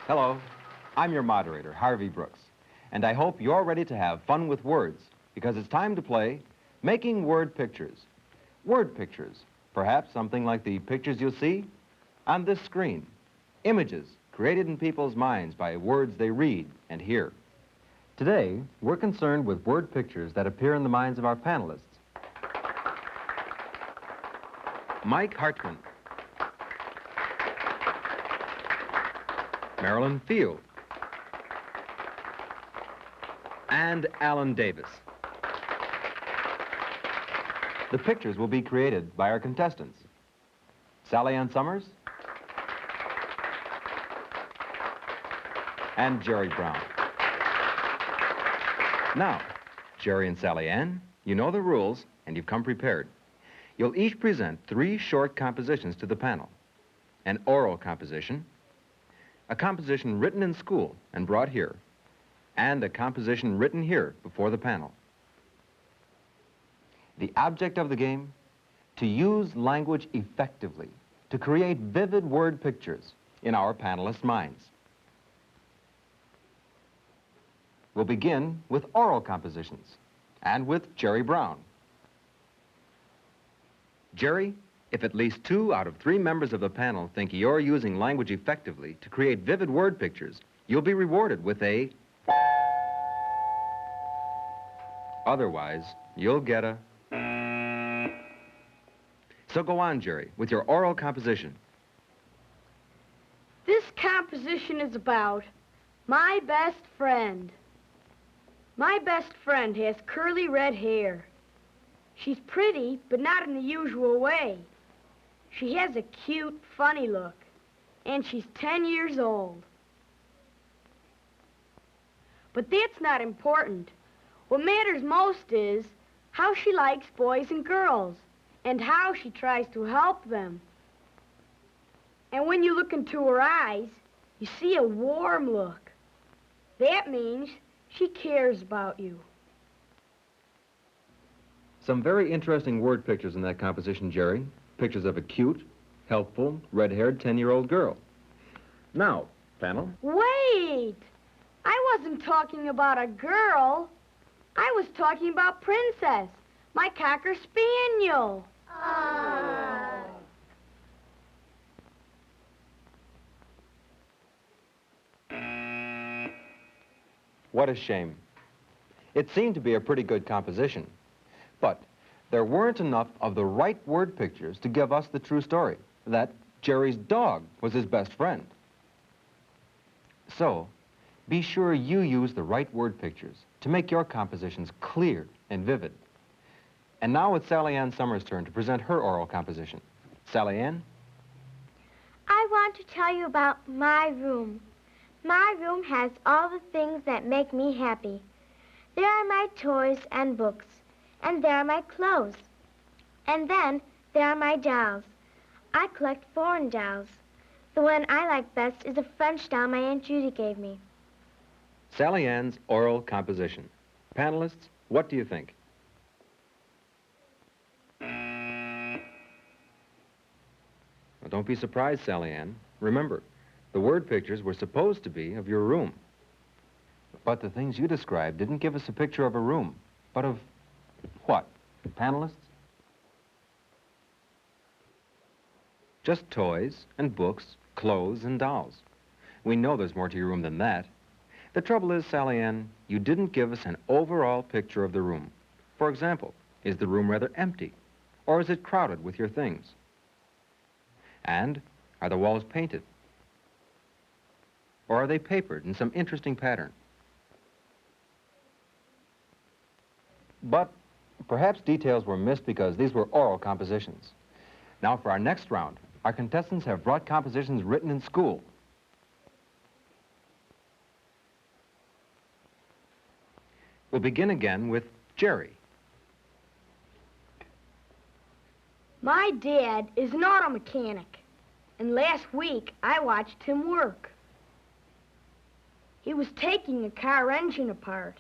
Hello, I'm your moderator, Harvey Brooks, and I hope you're ready to have fun with words because it's time to play Making Word Pictures. Word pictures, perhaps something like the pictures you'll see on this screen. Images created in people's minds by words they read and hear. Today, we're concerned with word pictures that appear in the minds of our panelists. Mike Hartman, Marilyn Field, and Alan Davis. The pictures will be created by our contestants, Sally Ann Summers and Jerry Brown. Now, Jerry and Sally Ann, you know the rules and you've come prepared. You'll each present 3 short compositions to the panel. An oral composition, a composition written in school and brought here, and a composition written here before the panel. The object of the game? To use language effectively, to create vivid word pictures in our panelists' minds. We'll begin with oral compositions, and with Jerry Brown. Jerry, if at least 2 out of 3 members of the panel think you're using language effectively to create vivid word pictures, you'll be rewarded with a... Otherwise, you'll get a... So go on, Jerry, with your oral composition. This composition is about my best friend. My best friend has curly red hair. She's pretty, but not in the usual way. She has a cute, funny look, and she's 10 years old. But that's not important. What matters most is how she likes boys and girls, and how she tries to help them. And when you look into her eyes, you see a warm look. That means she cares about you. Some very interesting word pictures in that composition, Jerry. Pictures of a cute, helpful, red-haired 10-year-old girl. Now, panel. Wait! I wasn't talking about a girl. I was talking about Princess, my Cocker Spaniel. Oh. What a shame. It seemed to be a pretty good composition, but there weren't enough of the right word pictures to give us the true story, that Jerry's dog was his best friend. So, be sure you use the right word pictures to make your compositions clear and vivid. And now it's Sally Ann Summers' turn to present her oral composition. Sally Ann? I want to tell you about my room. My room has all the things that make me happy. There are my toys and books, and there are my clothes. And then there are my dolls. I collect foreign dolls. The one I like best is a French doll my Aunt Judy gave me. Sally Ann's oral composition. Panelists, what do you think? Well, don't be surprised, Sally Ann. Remember, the word pictures were supposed to be of your room. But the things you described didn't give us a picture of a room, but of what? Panelists? Just toys and books, clothes and dolls. We know there's more to your room than that. The trouble is, Sally Ann, you didn't give us an overall picture of the room. For example, is the room rather empty? Or is it crowded with your things? And are the walls painted? Or are they papered in some interesting pattern? But perhaps details were missed because these were oral compositions. Now for our next round, our contestants have brought compositions written in school. We'll begin again with Jerry. My dad is an auto mechanic, and last week I watched him work. He was taking a car engine apart.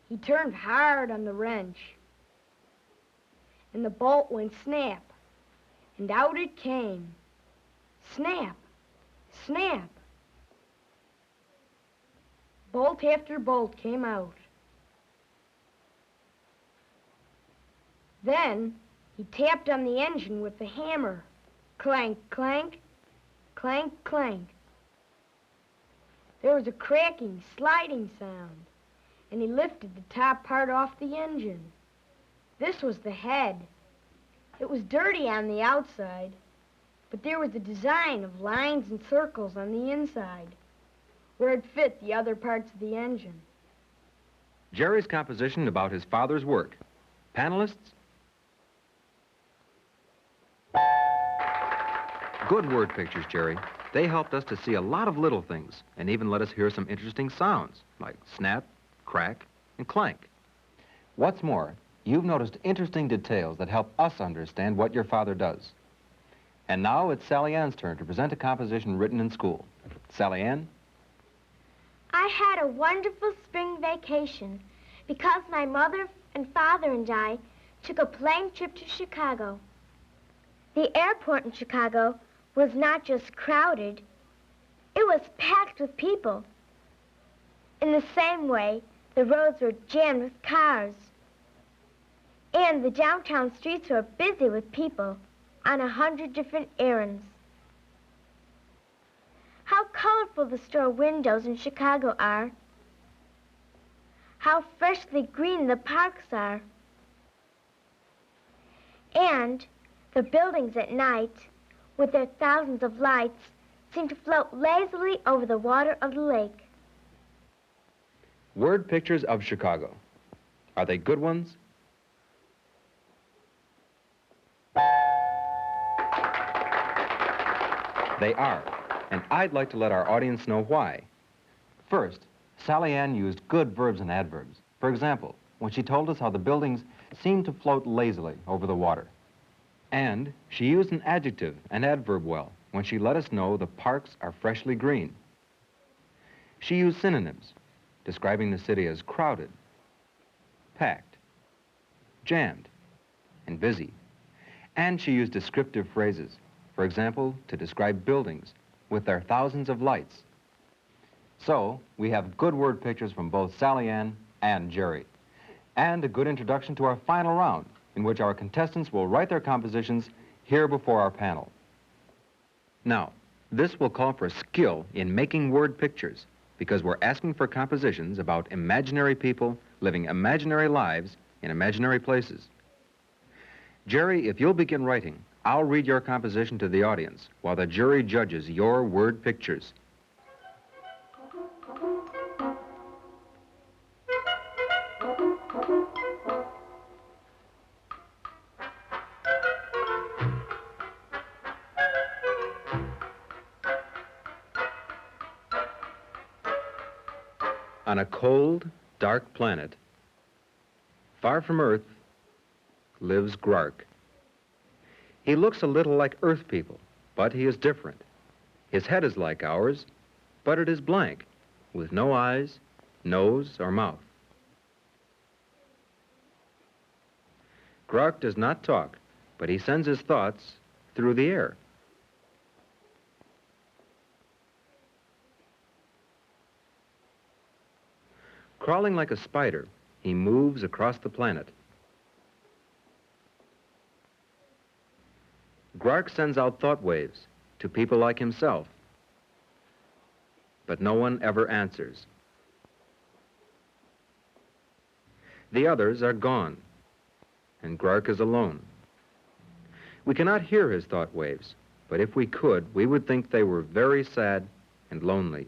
He turned hard on the wrench, and the bolt went snap. and out it came. Snap, snap. Bolt after bolt came out. Then he tapped on the engine with the hammer. Clank, clank, clank, clank. There was a cracking, sliding sound, and he lifted the top part off the engine. This was the head. It was dirty on the outside, but there was a design of lines and circles on the inside, where it fit the other parts of the engine. Jerry's composition about his father's work. Panelists? Good word pictures, Jerry. They helped us to see a lot of little things and even let us hear some interesting sounds, like snap, crack, and clank. What's more, you've noticed interesting details that help us understand what your father does. And now it's Sally Ann's turn to present a composition written in school. Sally Ann? I had a wonderful spring vacation because my mother and father and I took a plane trip to Chicago. The airport in Chicago was not just crowded, it was packed with people. In the same way, the roads were jammed with cars. And the downtown streets were busy with people on 100 different errands. How colorful the store windows in Chicago are. How freshly green the parks are. And the buildings at night, with their thousands of lights, seem to float lazily over the water of the lake. Word pictures of Chicago. Are they good ones? They are, and I'd like to let our audience know why. First, Sally Ann used good verbs and adverbs. For example, when she told us how the buildings seemed to float lazily over the water. And she used an adjective, an adverb well, when she let us know the parks are freshly green. She used synonyms, describing the city as crowded, packed, jammed, and busy. And she used descriptive phrases, for example, to describe buildings with their thousands of lights. So, we have good word pictures from both Sally Ann and Jerry, and a good introduction to our final round, in which our contestants will write their compositions here before our panel. Now, this will call for skill in making word pictures, because we're asking for compositions about imaginary people living imaginary lives in imaginary places. Jerry, if you'll begin writing, I'll read your composition to the audience while the jury judges your word pictures. On a cold, dark planet, far from Earth, lives Grark. He looks a little like Earth people, but he is different. His head is like ours, but it is blank, with no eyes, nose, or mouth. Grark does not talk, but he sends his thoughts through the air. Crawling like a spider, he moves across the planet. Grark sends out thought waves to people like himself, but no one ever answers. The others are gone, and Grark is alone. We cannot hear his thought waves, but if we could, we would think they were very sad and lonely.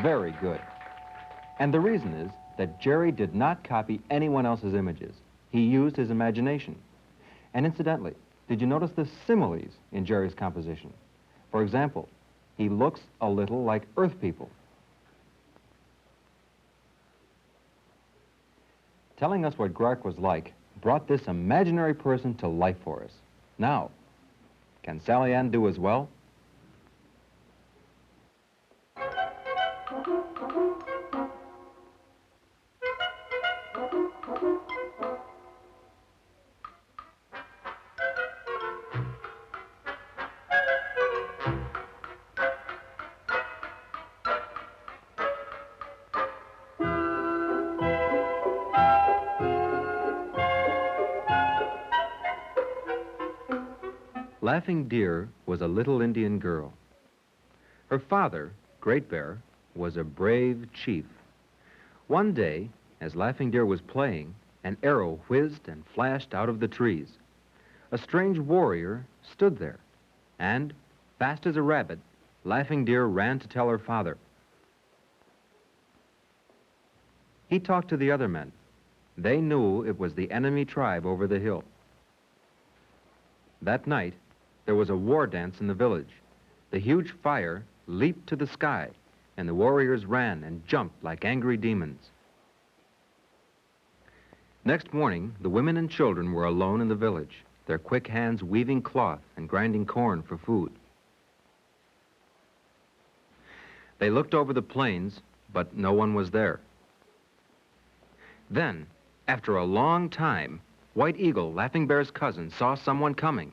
Very good. And the reason is that Jerry did not copy anyone else's images. He used his imagination. And incidentally, did you notice the similes in Jerry's composition? For example, he looks a little like Earth people. Telling us what Grark was like brought this imaginary person to life for us. Now, can Sally Ann do as well? Laughing Deer was a little Indian girl. Her father, Great Bear, was a brave chief. One day, as Laughing Deer was playing, an arrow whizzed and flashed out of the trees. A strange warrior stood there, and, fast as a rabbit, Laughing Deer ran to tell her father. He talked to the other men. They knew it was the enemy tribe over the hill. That night, there was a war dance in the village. The huge fire leaped to the sky, and the warriors ran and jumped like angry demons. Next morning, the women and children were alone in the village, their quick hands weaving cloth and grinding corn for food. They looked over the plains, but no one was there. Then, after a long time, White Eagle, Laughing Bear's cousin, saw someone coming.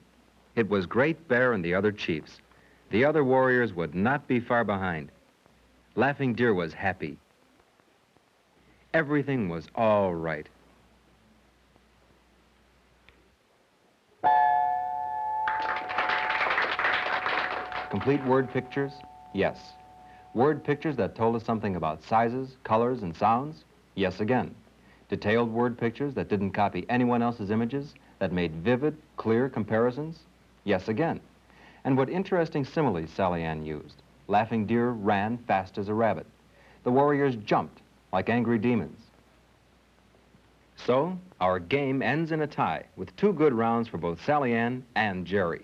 It was Great Bear and the other chiefs. The other warriors would not be far behind. Laughing Deer was happy. Everything was all right. Complete word pictures? Yes. Word pictures that told us something about sizes, colors, and sounds? Yes again. Detailed word pictures that didn't copy anyone else's images, that made vivid, clear comparisons? Yes again. And what interesting similes Sally Ann used. Laughing Deer ran fast as a rabbit. The warriors jumped like angry demons. So, our game ends in a tie, with 2 good rounds for both Sally Ann and Jerry.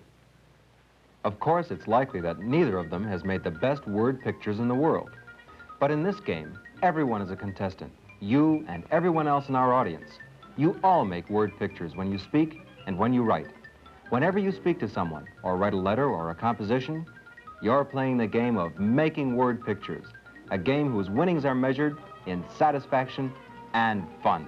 Of course, it's likely that neither of them has made the best word pictures in the world. But in this game, everyone is a contestant. You and everyone else in our audience. You all make word pictures when you speak and when you write. Whenever you speak to someone, or write a letter or a composition, you're playing the game of making word pictures, a game whose winnings are measured in satisfaction and fun.